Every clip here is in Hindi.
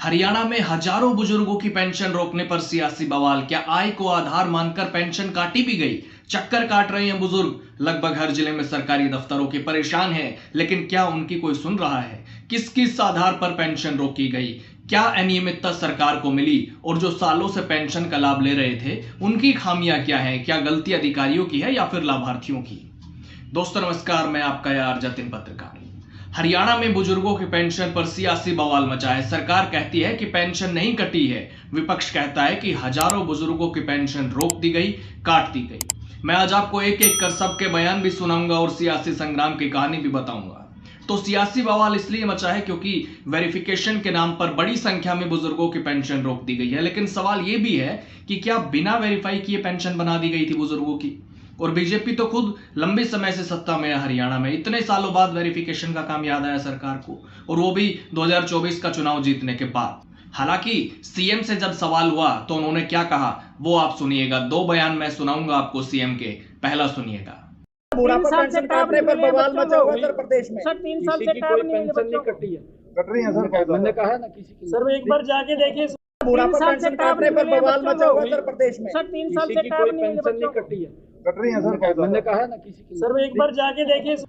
हरियाणा में हजारों बुजुर्गों की पेंशन रोकने पर सियासी बवाल। क्या आय को आधार मानकर पेंशन काटी भी गई? चक्कर काट रहे हैं बुजुर्ग। लगभग हर जिले में सरकारी दफ्तरों के परेशान हैं, लेकिन क्या उनकी कोई सुन रहा है? किस किस आधार पर पेंशन रोकी गई? क्या अनियमितता सरकार को मिली? और जो सालों से पेंशन का लाभ ले रहे थे, उनकी खामियां क्या है? क्या गलती अधिकारियों की है या फिर लाभार्थियों की? दोस्तों नमस्कार, मैं आपका यार जतिन पत्रकार। हरियाणा में बुजुर्गों की पेंशन पर सियासी बवाल मचा है। सरकार कहती है कि पेंशन नहीं कटी है, विपक्ष कहता है कि हजारों बुजुर्गों की पेंशन रोक दी गई, काट दी गई। मैं आज आपको एक एक कर सबके बयान भी सुनाऊंगा और सियासी संग्राम की कहानी भी बताऊंगा। तो सियासी बवाल इसलिए मचा है क्योंकि वेरिफिकेशन के नाम पर बड़ी संख्या में बुजुर्गों की पेंशन रोक दी गई है, लेकिन सवाल यह भी है कि क्या बिना वेरीफाई किए पेंशन बना दी गई थी बुजुर्गों की? और बीजेपी तो खुद लंबे समय से सत्ता में है हरियाणा में, इतने सालों बाद वेरिफिकेशन का काम याद आया सरकार को, और वो भी 2024 का चुनाव जीतने के बाद। हालांकि सीएम से जब सवाल हुआ तो उन्होंने क्या कहा वो आप सुनिएगा। दो बयान मैं सुनाऊंगा आपको सीएम के। पहला सुनिएगा। बुढ़ापा पेंशन काटने पर बवाल मचा हुआ उत्तर प्रदेश में। सर 3 साल से कोई पेंशन नहीं कटी है। कट रही है सर, मैंने कहा है ना किसी की। सर एक बार जाके देखिए। बुढ़ापा पेंशन काटने पर बवाल मचा हुआ उत्तर प्रदेश में। सर 3 साल से कोई पेंशन नहीं कटी है। कट रही है सर, मैंने कहा है ना किसी की। सर एक बार जाके देखिए।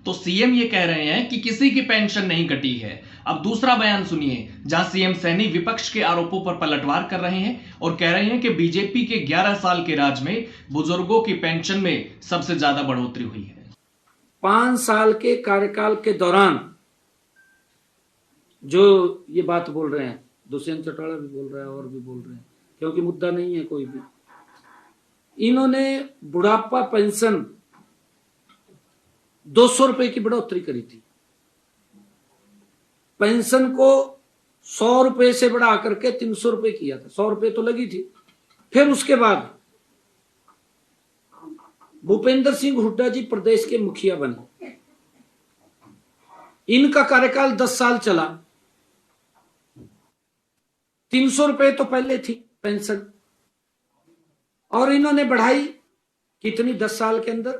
तो सीएम ये कह रहे हैं कि किसी की पेंशन नहीं कटी है। अब दूसरा बयान सुनिए, जहां सीएम सैनी विपक्ष के आरोपों पर पलटवार कर रहे हैं और कह रहे हैं कि बीजेपी के 11 साल के राज में बुजुर्गों की पेंशन में सबसे ज्यादा बढ़ोतरी हुई है। 5 साल के कार्यकाल के दौरान जो ये बात बोल रहे हैं, दुष्यंत चौटाला भी बोल रहा है और भी बोल रहे हैं, क्योंकि मुद्दा नहीं है कोई भी। इन्होंने बुढ़ापा पेंशन 200 रुपए की बढ़ोतरी करी थी। पेंशन को 100 रुपए से बढ़ा करके 300 रुपए किया था। 100 रुपए तो लगी थी। फिर उसके बाद भूपेंद्र सिंह हुड्डा जी प्रदेश के मुखिया बने। इनका कार्यकाल 10 साल चला। 300 रुपए तो पहले थी पेंशन, और इन्होंने बढ़ाई कितनी 10 साल के अंदर?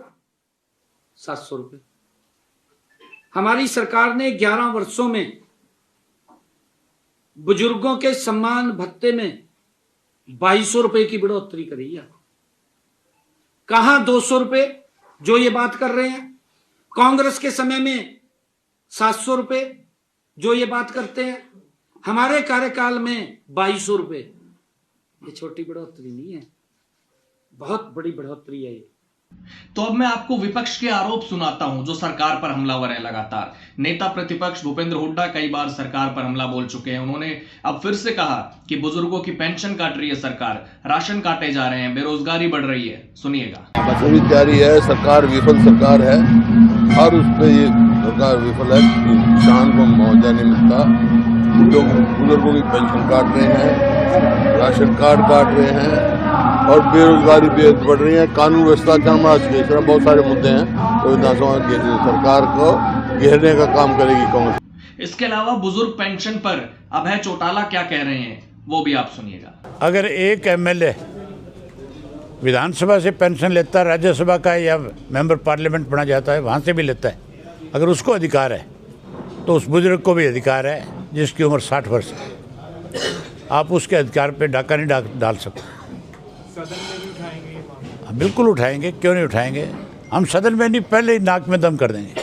700 रुपए। हमारी सरकार ने 11 वर्षों में बुजुर्गों के सम्मान भत्ते में 2200 रुपए की बढ़ोतरी करी है। कहां 200 रुपए जो ये बात कर रहे हैं? कांग्रेस के समय में 700 रुपए जो ये बात करते हैं। हमारे कार्यकाल में 2200 रुपए। ये छोटी बढ़ोतरी नहीं है, बहुत बड़ी बढ़ोतरी है ये। तो अब मैं आपको विपक्ष के आरोप सुनाता हूं जो सरकार पर हमलावर है लगातार। नेता प्रतिपक्ष भूपेंद्र हुड्डा कई बार सरकार पर हमला बोल चुके हैं। उन्होंने अब फिर से कहा कि बुजुर्गों की पेंशन काट रही है सरकार, राशन काटे जा रहे हैं, बेरोजगारी बढ़ रही है। सुनिएगा। मजबूरी जारी है, सरकार विफल सरकार है और उस पर ये सरकार विफल है। किसान को मुआवजा नहीं मिलता, बुजुर्गों की पेंशन काट रहे हैं, राशन कार्ड काट रहे हैं और बेरोजगारी बेहद बढ़ रही है। कानून व्यवस्था इस तरह बहुत सारे मुद्दे हैं, तो सरकार को घेरने का काम करेगी कांग्रेस। इसके अलावा बुजुर्ग पेंशन पर अभय चौटाला क्या कह रहे हैं वो भी आप सुनिएगा। अगर एक एमएलए विधानसभा से पेंशन लेता है, राज्यसभा का या मेंबर पार्लियामेंट बना जाता है, वहाँ से भी लेता है, अगर उसको अधिकार है तो उस बुजुर्ग को भी अधिकार है जिसकी उम्र 60 वर्ष है। आप उसके अधिकार पे डाका नहीं डाल सकते। सदन में भी उठाएंगे? बिल्कुल उठाएंगे, क्यों नहीं उठाएंगे। हम सदन में नहीं, पहले ही नाक में दम कर देंगे।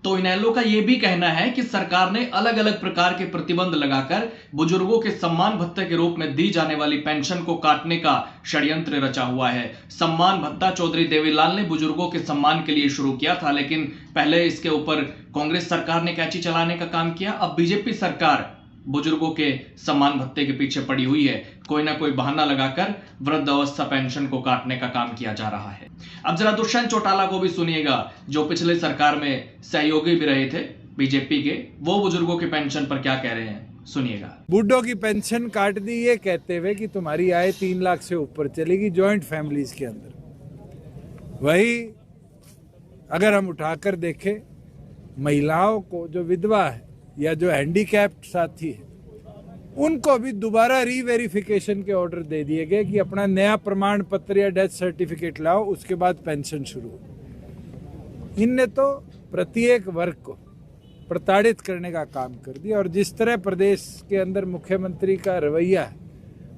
तो इनेलो का यह भी कहना है कि सरकार ने अलग अलग प्रकार के प्रतिबंध लगाकर बुजुर्गों के सम्मान भत्ते के रूप में दी जाने वाली पेंशन को काटने का षड्यंत्र रचा हुआ है। सम्मान भत्ता चौधरी देवीलाल ने बुजुर्गों के सम्मान के लिए शुरू किया था, लेकिन पहले इसके ऊपर कांग्रेस सरकार ने कैची चलाने का काम किया। अब बीजेपी सरकार बुजुर्गों के सम्मान भत्ते के पीछे पड़ी हुई है। कोई ना कोई बहाना लगाकर वृद्ध अवस्था पेंशन को काटने का काम किया जा रहा है। अब जरा दुष्यंत चौटाला को भी सुनिएगा, जो पिछले सरकार में सहयोगी भी रहे थे बीजेपी के। वो बुजुर्गों की पेंशन पर क्या कह रहे हैं, सुनिएगा। बूढ़ों की पेंशन काट दी ये कहते हुए कि तुम्हारी आय 3 लाख से ऊपर चलेगी ज्वाइंट फैमिलीज के अंदर। वही अगर हम उठाकर देखें, महिलाओं को जो विधवा है या जो हैंडीकैप्ड साथी है, उनको भी दोबारा रीवेरिफिकेशन के ऑर्डर दे दिए गए कि अपना नया प्रमाण पत्र या डेथ सर्टिफिकेट लाओ, उसके बाद पेंशन शुरू हो। इनने तो प्रत्येक वर्ग को प्रताड़ित करने का काम कर दिया। और जिस तरह प्रदेश के अंदर मुख्यमंत्री का रवैया है,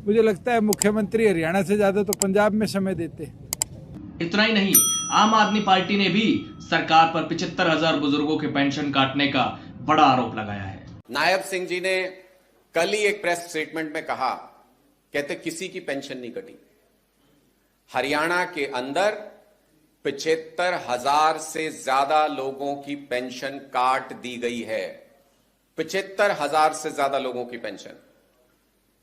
मुझे लगता है मुख्यमंत्री हरियाणा से ज्यादा तो पंजाब में समय देते हैं। इतना ही नहीं, आम आदमी पार्टी ने भी सरकार पर 75,000 बुजुर्गों के पेंशन काटने का बड़ा आरोप लगाया है। नायब सिंह जी ने कल ही एक प्रेस स्टेटमेंट में कहा, कहते किसी की पेंशन नहीं कटी। हरियाणा के अंदर 75,000 से ज्यादा लोगों की पेंशन काट दी गई है। 75,000 से ज्यादा लोगों की पेंशन,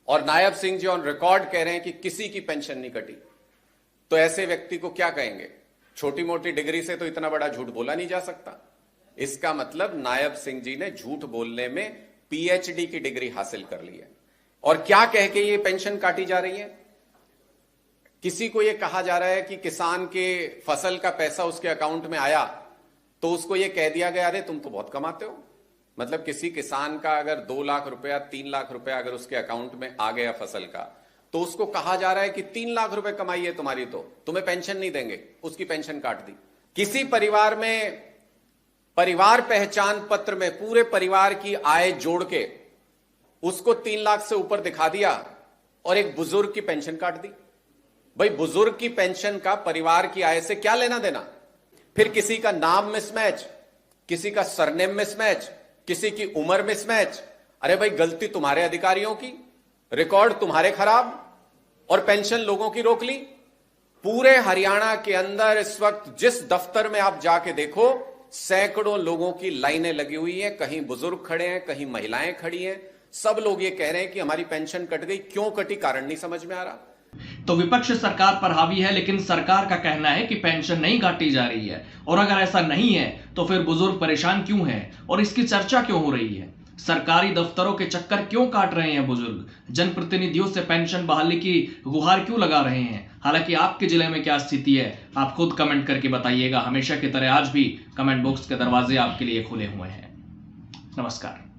और नायब सिंह जी ऑन रिकॉर्ड कह रहे हैं कि किसी की पेंशन नहीं कटी। तो ऐसे व्यक्ति को क्या कहेंगे? छोटी मोटी डिग्री से तो इतना बड़ा झूठ बोला नहीं जा सकता। इसका मतलब नायब सिंह जी ने झूठ बोलने में पीएचडी की डिग्री हासिल कर ली है। और क्या कह के ये पेंशन काटी जा रही है? किसी को ये कहा जा रहा है कि किसान के फसल का पैसा उसके अकाउंट में आया तो उसको ये कह दिया गया, अरे तुम तो बहुत कमाते हो। मतलब किसी किसान का अगर 2 लाख रुपया 3 लाख रुपया अगर उसके अकाउंट में आ गया फसल का, तो उसको कहा जा रहा है कि 3 लाख रुपए कमाई है तुम्हारी, तो तुम्हें पेंशन नहीं देंगे। उसकी पेंशन काट दी। किसी परिवार में परिवार पहचान पत्र में पूरे परिवार की आय जोड़ के उसको 3 लाख से ऊपर दिखा दिया और एक बुजुर्ग की पेंशन काट दी। भाई, बुजुर्ग की पेंशन का परिवार की आय से क्या लेना देना? फिर किसी का नाम मिसमैच, किसी का सरनेम मिसमैच, किसी की उम्र मिसमैच। अरे भाई, गलती तुम्हारे अधिकारियों की, रिकॉर्ड तुम्हारे खराब, और पेंशन लोगों की रोक ली। पूरे हरियाणा के अंदर इस वक्त जिस दफ्तर में आप जाके देखो, सैकड़ों लोगों की लाइनें लगी हुई हैं। कहीं बुजुर्ग खड़े हैं, कहीं महिलाएं खड़ी हैं। सब लोग ये कह रहे हैं कि हमारी पेंशन कट गई। क्यों कटी, कारण नहीं समझ में आ रहा। तो विपक्ष सरकार पर हावी है, लेकिन सरकार का कहना है कि पेंशन नहीं काटी जा रही है। और अगर ऐसा नहीं है तो फिर बुजुर्ग परेशान क्यों हैं और इसकी चर्चा क्यों हो रही है? सरकारी दफ्तरों के चक्कर क्यों काट रहे हैं बुजुर्ग? जनप्रतिनिधियों से पेंशन बहाली की गुहार क्यों लगा रहे हैं? हालांकि आपके जिले में क्या स्थिति है, आप खुद कमेंट करके बताइएगा। हमेशा की तरह आज भी कमेंट बॉक्स के दरवाजे आपके लिए खुले हुए हैं। नमस्कार।